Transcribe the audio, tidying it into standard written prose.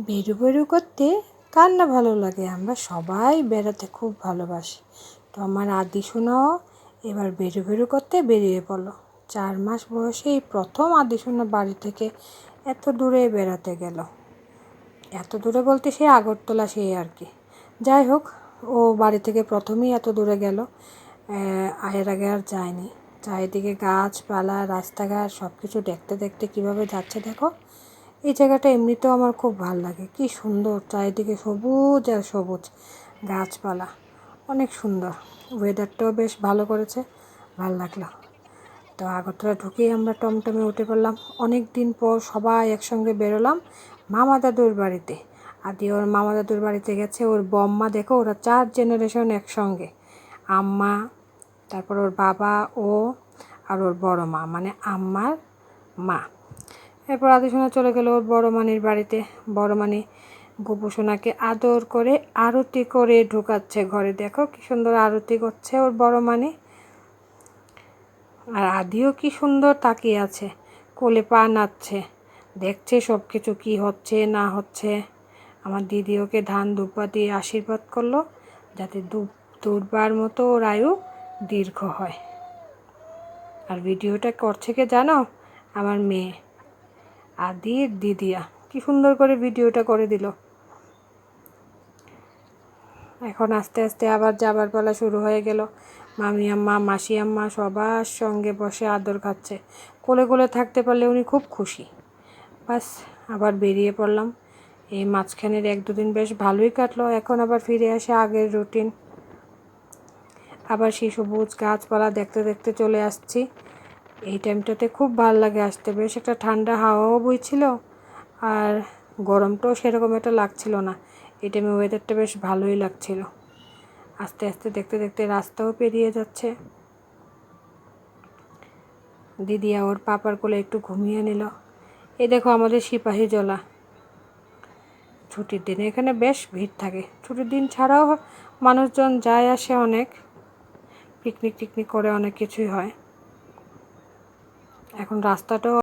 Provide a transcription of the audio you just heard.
বেরু বেরু করতে কার না ভালো লাগে। আমরা সবাই বেড়াতে খুব ভালোবাসি। তো আমার আদি সোনাও এবার বেরু বেরু করতে বেরিয়ে পড়লো। 4 মাস বয়সেই প্রথম আদি সোনা বাড়ি থেকে এত দূরে বেড়াতে গেল। এত দূরে বলতে সে আগরতলা, সেই আর কি। যাই হোক, ও বাড়ি থেকে প্রথমেই এত দূরে গেল, এর আগে আর যায়নি। চারিদিকে গাছপালা, রাস্তাঘাট সব কিছু দেখতে দেখতে কীভাবে যাচ্ছে দেখো। এই জায়গাটা এমনিতেও আমার খুব ভালো লাগে, কি সুন্দর, চারিদিকে সবুজ আর সবুজ গাছপালা, অনেক সুন্দর। ওয়েদারটাও বেশ ভালো করেছে, ভালো লাগলো। তো আগরতলা ঢুকেই আমরা টমটমে উঠে পড়লাম। অনেক দিন পর সবাই একসঙ্গে বেরোলাম মামা দাদুর বাড়িতে। আদি ওর মামা দাদুর বাড়িতে গেছে, ওর বম্মা দেখো, ওরা 4 জেনারেশন একসঙ্গে। আম্মা, তারপর ওর বাবা, ও আর ওর বড় মা, মানে আম্মার মা। এরপর আদি সোনা চলে গেল ওর বড় মানির বাড়িতে। বড় মানি গোপু সোনাকে আদর করে আরতি করে ঢুকাচ্ছে ঘরে। দেখো কি সুন্দর আরতি করছে ওর বড় মানি। আর আদিও কি সুন্দর তাকিয়ে আছে, কোলে পা নাচছে, দেখছে সব কিছু কী হচ্ছে না হচ্ছে। আমার দিদি ওকে ধান দুব্বা দিয়ে আশীর্বাদ করলো, যাতে দুর্বার মতো ওর আয়ু দীর্ঘ হয়। আর ভিডিওটা করছে কে জানো? আমার মেয়ে আদির দিদিয়া, কি সুন্দর করে ভিডিওটা করে দিল। এখন আস্তে আস্তে আবার যাবার পালা শুরু হয়ে গেল। মামি আম্মা, মাসি আম্মা সবার সঙ্গে বসে আদর খাচ্ছে। কোলে কোলে থাকতে পারলে উনি খুব খুশি। বাস, আবার বেরিয়ে পড়লাম। এই মাঝখানের 1-2 দিন বেশ ভালোই কাটলো। এখন আবার ফিরে আসে আগের রুটিন। আবার সেই সবুজ গাছপালা দেখতে দেখতে চলে আসছি। এই টাইমটাতে খুব ভালো লাগে আসতে, বেশ একটা ঠান্ডা হাওয়াও বইছিল, আর গরমটাও সেরকম একটা লাগছিল না। এই টাইমে ওয়েদারটা বেশ ভালোই লাগছিল। আস্তে আস্তে দেখতে দেখতে রাস্তাও পেরিয়ে যাচ্ছে। দিদিয়া ওর পাপার কোলে একটু ঘুমিয়ে নিল। এই দেখো আমাদের সিপাহী জলা। ছুটির দিনে এখানে বেশ ভিড় থাকে। ছুটির দিন ছাড়াও মানুষজন যায় আসে, অনেক পিকনিক টিকনিক করে, অনেক কিছুই হয়। এখন রাস্তাটাও